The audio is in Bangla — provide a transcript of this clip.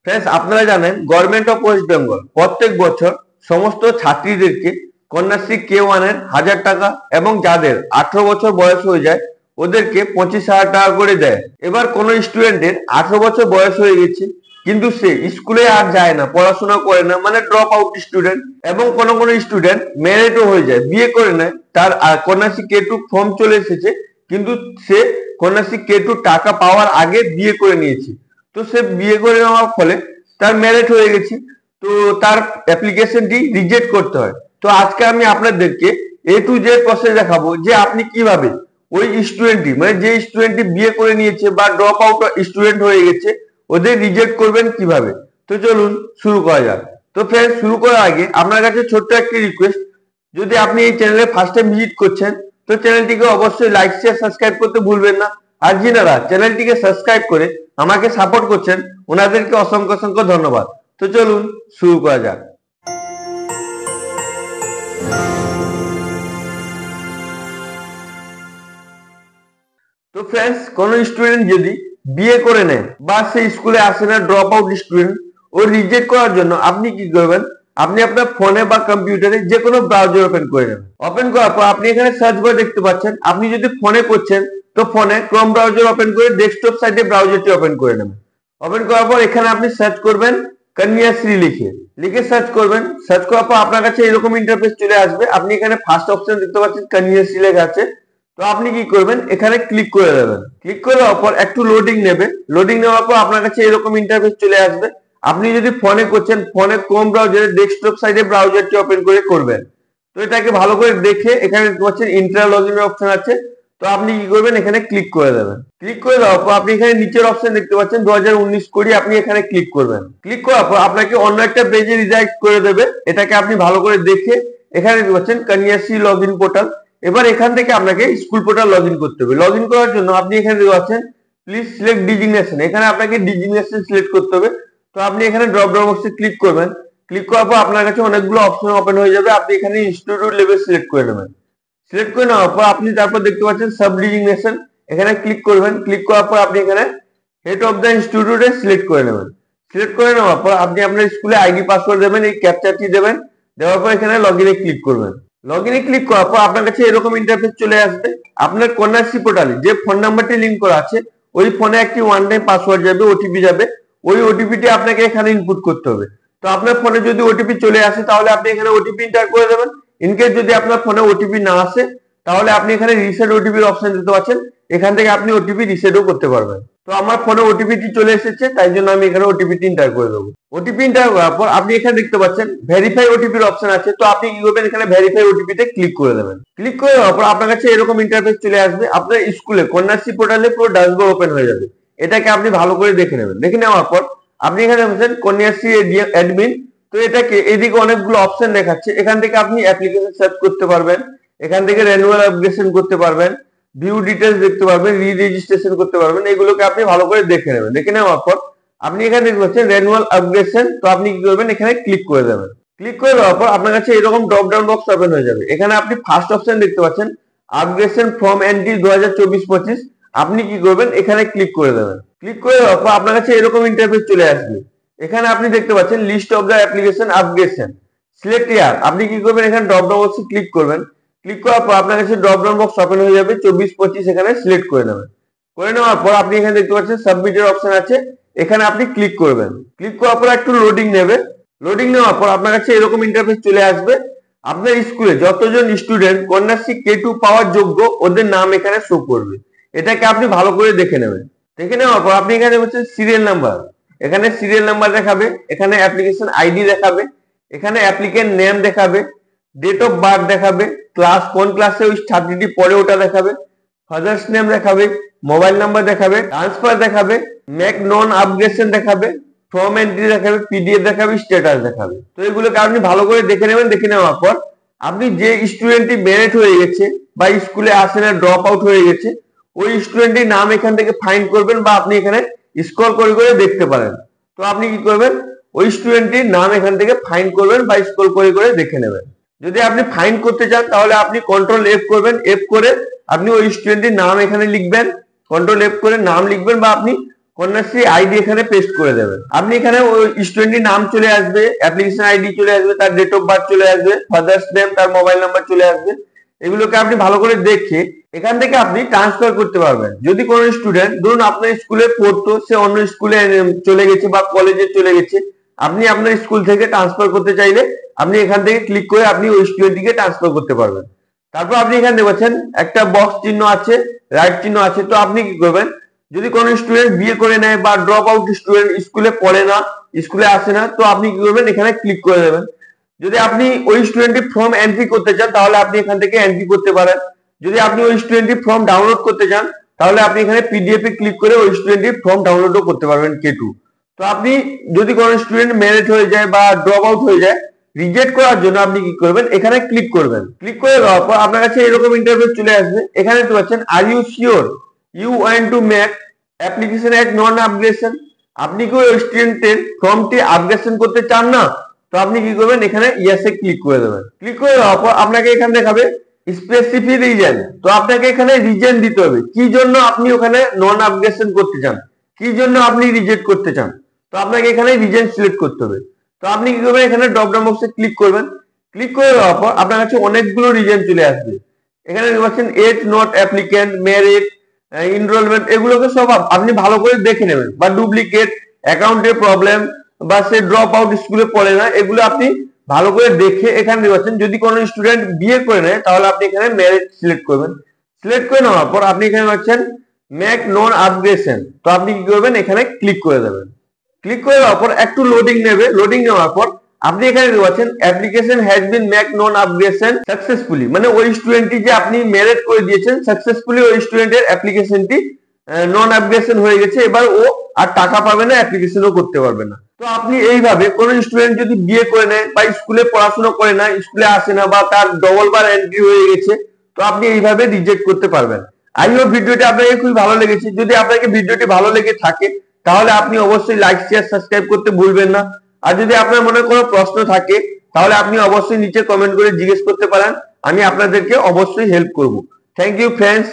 फ्रेंड्स আপনারা জানেন গভর্নমেন্ট অফ ওয়েস্ট বেঙ্গল প্রত্যেক বছর সমস্ত ছাত্রীদেরকে কন্যাশ্রী K1 এর 1000 টাকা এবং যাদের 18 বছর বয়স হয়ে যায় ওদেরকে 25000 টাকা করে দেয়। এবার কোন স্টুডেন্টের 18 বছর বয়স হয়ে গেছে কিন্তু সে স্কুলে আর যায় না, পড়াশোনা করে না, মানে ড্রপ আউট স্টুডেন্ট, এবং কোন স্টুডেন্ট ম্যারিডও হয়ে যায়, বিয়ে করে নেয়, তার কন্যাশ্রী K2 ফর্ম চলে এসেছে কিন্তু সে কন্যাশ্রী K2 টাকা পাওয়ার আগে বিয়ে করে নিয়েছে। তো সে বিয়ে করে নেওয়ার ফলে তার ম্যারেজ হয়ে গেছে, তো তার অ্যাপ্লিকেশনটি রিজেক্ট করতে হয়। তো আজকে আমি আপনাদেরকে A to Z প্রসেস দেখাবো যে আপনি কিভাবে ওই স্টুডেন্টটি, মানে যে স্টুডেন্টটি বিয়ে করে নিয়েছে বা ড্রপ আউট স্টুডেন্ট হয়ে গেছে ওদের রিজেক্ট করবেন কিভাবে। তো চলুন শুরু করা যাক। তো ফ্রেন্ডস শুরু করার আগে আপনার কাছে ছোট্ট একটি রিকোয়েস্ট, যদি আপনি এই চ্যানেলে ফার্স্ট টাইম ভিজিট করছেন তো চ্যানেলটিকে অবশ্যই লাইক শেয়ার সাবস্ক্রাইব করতে ভুলবেন না। আর যিনারা চ্যানেলটিকে সাবস্ক্রাইব করে আমাকে সাপোর্ট করছেন ওনাদেরকে অসংখ্য অসংখ্য ধন্যবাদ। তো চলুন শুরু করা যাক। তো ফ্রেন্ডস কোন স্টুডেন্ট যদি বিয়ে করে নেয় বা সে স্কুলে আসে না, ড্রপ আউট স্টুডেন্ট, ও রিজেক্ট করার জন্য আপনি কি করবেন, আপনি আপনার ফোনে বা কম্পিউটারে যে কোনো ব্রাউজার ওপেন করে নেবেন। ওপেন করার পর আপনি এখানে সার্চ বার দেখতে পাচ্ছেন। আপনি যদি ফোনে করছেন তো ফোনে ক্রোম ব্রাউজার ওপেন করে ডেস্কটপ সাইডে ব্রাউজারটি ওপেন করে নেবেন। ওপেন করার পর এখানে আপনি সার্চ করবেন কন্যাশ্রী লিখে সার্চ করবেন। সার্চ করার পর আপনার কাছে এরকম ইন্টারফেস চলে আসবে। আপনি এখানে ফার্স্ট অপশন দেখতে পাচ্ছেন কন্যাশ্রী লেখা আছে। তো আপনি কি করবেন, এখানে ক্লিক করে দেবেন। ক্লিক করে দেওয়ার পর একটু লোডিং নেবে। লোডিং নেওয়ার পর আপনার কাছে এরকম ইন্টারফেস চলে আসবে। আপনি যদি ফোনে করছেন ফোনে ক্রোম ব্রাউজারে ডেস্কটপ সাইডে ব্রাউজারটি ওপেন করে করবেন। তো এটাকে ভালো করে দেখে এখানে দেখতে পাচ্ছেন ইন্টার লগইনের অপশন আছে। তো আপনি কি করবেন, এখানে ক্লিক করে দেবেন। ক্লিক করে দেওয়ার পর আপনি এখানে নিচের অপশন দেখতে পাচ্ছেন 2019 আপনি এখানে ক্লিক করবেন। ক্লিক করার পর আপনাকে অন্য একটা পেজে রিডাইরেক্ট করে দেবে। এটাকে আপনি ভালো করে দেখে এখানে দেখতে পাচ্ছেন কন্যাশ্রী লগইন পোর্টাল। এবার এখান থেকে আপনাকে স্কুল পোর্টাল লগইন করতে হবে। লগইন করার জন্য আপনি এখানে দেখতে পাচ্ছেন প্লিজ সিলেক্ট ডিজিগনেশন, এখানে আপনাকে ডিজিগনেশন সিলেক্ট করতে হবে। তো আপনি এখানে ড্রপ ডাউন বক্সে ক্লিক করবেন। ক্লিক করার পর আপনার কাছে অনেকগুলো অপশন ওপেন হয়ে যাবে। আপনি এখানে ইনস্টিটিউট লেভেল সিলেক্ট করে নেবেন। সিলেক্ট করে নেওয়ার পর আপনি তারপর দেখতে পাচ্ছেন সাব ডিজিগনেশন, এখানে ক্লিক করবেন। ক্লিক করার পর আপনি এখানে হেড অফ দ্য ইনস্টিটিউটে সিলেক্ট করে নেবেন। সিলেক্ট করে নেওয়ার পর আপনি আপনার স্কুলে আইডি পাসওয়ার্ড দেবেন, এই ক্যাপচারটি দেবেন। দেওয়ার পর এখানে লগইনে ক্লিক করবেন। লগইনে ক্লিক করার পর আপনার কাছে এরকম ইন্টারফেস চলে আসবে। আপনার কন্যাশ্রী পোর্টালে যে ফোন নাম্বারটি লিংক করা আছে ওই ফোনে একটি ওয়ান টাইম পাসওয়ার্ড যাবে, ওটিপি যাবে। ওই ওটিপিটি আপনাকে এখানে ইনপুট করতে হবে। তো আপনার ফোনে যদি ওটিপি চলে আসে তাহলে আপনি এখানে ওটিপি এন্টার করে দেবেন। ইনকেস যদি আপনার ফোনে ওটিপি না আসে তাহলে আপনি এখানে রিসেট ওটিপির অপশন দিতে পাচ্ছেন, এখান থেকে আপনি ওটিপি রিসেটও করতে পারবেন। তো আমার ফোনে ওটিপিটি চলে এসেছে, তাই জন্য আমি এখানে ওটিপিটি এন্টার করে দেবো। ওটিপি এন্টার করার পর আপনি এখানে দেখতে পাচ্ছেন ভেরিফাই ওটিপির অপশন আছে। তো আপনি কি করবেন, এখানে ভেরিফাই ওটিপিতে ক্লিক করে দেবেন। ক্লিক করে দেওয়ার পর আপনার কাছে এরকম ইন্টারফেস চলে আসবে। আপনার স্কুলে কন্যাশ্রী পোর্টালে পুরো ড্যাশবোর্ড ওপেন হয়ে যাবে। এটাকে আপনি ভালো করে দেখে নেবেন। দেখে নেওয়ার পর আপনি এখানে বলছেন কন্যাশ্রী অ্যাডমিন। তো এটাকে এদিকে অনেকগুলো অপশন দেখাচ্ছে। এখান থেকে আপনি অ্যাপ্লিকেশন সার্চ করতে পারবেন, এখান থেকে রেনুয়াল আপগ্রেডেশন করতে পারবেন, ভিউ ডিটেইলস দেখতে পারবেন, রি রেজিস্ট্রেশন করতে পারবেন। এগুলোকে আপনি ভালো করে দেখে নেবেন। দেখে নেওয়ার পর আপনি এখানে দেখতে পাচ্ছেন রেনুয়াল আপগ্রেডেশন। তো আপনি কি করবেন, এখানে ক্লিক করে দেবেন। ক্লিক করে দেওয়ার পর আপনার কাছে এরকম ড্রপ ডাউন বক্স ওপেন হয়ে যাবে। এখানে আপনি ফার্স্ট অপশন দেখতে পাচ্ছেন আপগ্রেডেশন ফ্রম এনটি 2024-25। আপনি কি করবেন, এখানে ক্লিক করে দেবেন। ক্লিক করে দেওয়ার পর আপনার কাছে এরকম ইন্টারফেস চলে আসবে। এখানে আপনি দেখতে পাচ্ছেন list of the application upgradation select year. আপনি কি করবেন, এখানে ড্রপ ডাউন বক্সে ক্লিক করবেন। ক্লিক করার পর আপনার কাছে ড্রপ ডাউন বক্স ওপেন হয়ে যাবে 24-25, এখানে সিলেক্ট করে নেবেন। করে নেওয়ার পর আপনি এখানে দেখতে পাচ্ছেন সাবমিটের অপশন আছে, এখানে আপনি ক্লিক করবেন। ক্লিক করার পর একটু লোডিং নেবে। লোডিং নেওয়ার পর আপনার কাছে এরকম ইন্টারফেস চলে আসবে। আপনার স্কুলে যতজন স্টুডেন্ট কন্যাশ্রী K2 পাওয়ার যোগ্য ওদের নাম এখানে শো করবে। এটাকে আপনি ভালো করে দেখে নেবেন। দেখে নেওয়ার পর আপনি এখানে বলছেন সিরিয়াল নাম্বার, এখানে সিরিয়াল নাম্বার দেখাবে, এখানে অ্যাপ্লিকেশন আইডি দেখাবে, এখানে অ্যাপ্লিকেন্ট নেম দেখাবে, ডেট অফ বার্থ দেখাবে, ক্লাস কোন ক্লাসে ওই ছাত্রীটি পড়ে ওটা দেখাবে, ফাদার্স নেম দেখাবে, মোবাইল নাম্বার দেখাবে, ট্রান্সফার দেখাবে, মেক নন আপগ্রেডেশন দেখাবে, ফর্ম এন্ট্রি দেখাবে, পিডিএফ দেখাবে, স্ট্যাটাস দেখাবে। তো এগুলোকে আপনি ভালো করে দেখে নেবেন। দেখে নেওয়ার পর আপনি যে স্টুডেন্টটি মেরিট হয়ে গেছে বা স্কুলে আসে না ড্রপ আউট হয়ে গেছে ওই স্টুডেন্টের নাম এখান থেকে ফাইন্ড করবেন বা আপনি এখানে স্ক্রল করে করে দেখতে পারেন। তো আপনি কি করবেন, ওই স্টুডেন্টটির নাম এখান থেকে ফাইন্ড করবেন বা স্ক্রল করে করে দেখে নেবেন। যদি আপনি ফাইন্ড করতে চান তাহলে আপনি কন্ট্রোল এফ করবেন। এফ করে আপনি ওই স্টুডেন্টের নাম এখানে লিখবেন, কন্ট্রোল এফ করে নাম লিখবেন বা আপনি কন্যাশ্রী আইডি এখানে পেস্ট করে দেবেন। আপনি এখানে ওই স্টুডেন্টের নাম চলে আসবে, অ্যাপ্লিকেশন আইডি চলে আসবে, তার ডেট অফ বার্থ চলে আসবে, ফাদার্স নেম, তার মোবাইল নাম্বার চলে আসবে। এগুলোকে আপনি ভালো করে দেখে এখান থেকে আপনি ট্রান্সফার করতে পারবেন। যদি কোনো স্টুডেন্ট ধরুন আপনার স্কুলে পড়তো, সে অন্য স্কুলে চলে গেছে বা কলেজে চলে গেছে, আপনি আপনার স্কুল থেকে ট্রান্সফার করতে চাইলে আপনি এখান থেকে ক্লিক করে আপনি ওই স্টুডেন্টটিকে ট্রান্সফার করতে পারবেন। তারপর আপনি এখানে দেখছেন একটা বক্স চিহ্ন আছে, রাইট চিহ্ন আছে। তো আপনি কি করবেন, যদি কোনো স্টুডেন্ট বিয়ে করে নেয় বা ড্রপ আউট স্টুডেন্ট, স্কুলে পড়ে না, স্কুলে আসে না, তো আপনি কি করবেন, এখানে ক্লিক করে দেবেন। যদি আপনি ওই স্টুডেন্টের ফর্ম এন্ট্রি করতে চান তাহলে আপনি এখান থেকে এন্ট্রি করতে পারেন। যদি আপনি ওই স্টুডেন্টের ফর্ম ডাউনলোড করতে চান তাহলে আপনি এখানে পিডিএফ এ ক্লিক করে ওই স্টুডেন্টের ফর্ম ডাউনলোডও করতে পারবেন K2। তো আপনি যদি কোনো স্টুডেন্ট মেরিট হয়ে যায় বা ড্রপ আউট হয়ে যায়, রিজেক্ট করার জন্য আপনি কি করবেন, এখানে ক্লিক করবেন। ক্লিক করে দেওয়ার পর আপনার কাছে এরকম ইন্টারফেস চলে আসবে। এখানে দেখতে পাচ্ছেন are you sure you want to make application at non upgradation. আপনি কি ওই স্টুডেন্টের ফর্মটি আপগ্রেডেশন করতে চান না? তো আপনি কি করবেন, এখানে ইয়েসে ক্লিক করে দেবেন। ক্লিক করে দেওয়ার পর আপনাকে এখানে দেখাবে স্পেসিফিক রিজন। তো আপনাকে এখানে রিজন দিতে হবে কি জন্য আপনি ওখানে নন আপগ্রেডেশন করতে চান, কি জন্য আপনি রিজেক্ট করতে চান। তো আপনাকে এখানে রিজন সিলেক্ট করতে হবে। তো আপনি কি করবেন, এখানে ড্রপ ডাউন বক্সে ক্লিক করবেন। ক্লিক করে দেওয়ার পর আপনার কাছে অনেকগুলো রিজন চলে আসবে। এখানে দেখছেন as not applicant, merit, enrolment, এগুলোকে সব আপনি ভালো করে দেখে নেবেন। বা ডুপ্লিকেট, অ্যাকাউন্টের প্রবলেম, বা সে ড্রপ আউট স্কুলে পড়ে না, এগুলো আপনি ভালো করে দেখে এখানে দেখছেন। যদি কোনো স্টুডেন্ট বিয়ে করে নেয় তাহলে আপনি এখানে মেরিট সিলেক্ট করবেন। সিলেক্ট করে নেওয়ার পর আপনি এখানে পাচ্ছেন মেক নন আপগ্রেডেশন। তো আপনি কি করবেন, এখানে ক্লিক করে দেবেন। ক্লিক করে দেওয়ার পর একটু লোডিং নেবে। লোডিং নেওয়ার পর আপনি এখানে দেখছেন application has been make non upgradation successfully, মানে ওই স্টুডেন্টটি যে আপনি মেরিট করে দিয়েছেন সাকসেসফুলি, ওই স্টুডেন্টের অ্যাপ্লিকেশনটি নন আপগ্রেডেশন হয়ে গেছে। এবার ও আর টাকা পাবে না, অ্যাপ্লিকেশনও করতে পারবে না। তো আপনি এইভাবে কোনো স্টুডেন্ট যদি বিয়ে করে নেয় বা স্কুলে পড়াশোনা করে না, স্কুলে আসে না, বা তার ডবল বার এন্ট্রি হয়ে গেছে, তো আপনি এইভাবে রিজেক্ট করতে পারবেন। আই হোপ ভিডিওটি আপনাকে খুবই ভালো লেগেছে। যদি আপনাকে ভিডিওটি ভালো লেগে থাকে তাহলে আপনি অবশ্যই লাইক, শেয়ার, সাবস্ক্রাইব করতে ভুলবেন না। আর যদি আপনার মনে কোনো প্রশ্ন থাকে তাহলে আপনি অবশ্যই নিচে কমেন্ট করে জিজ্ঞেস করতে পারেন, আমি আপনাদেরকে অবশ্যই হেল্প করব। Thank you friends.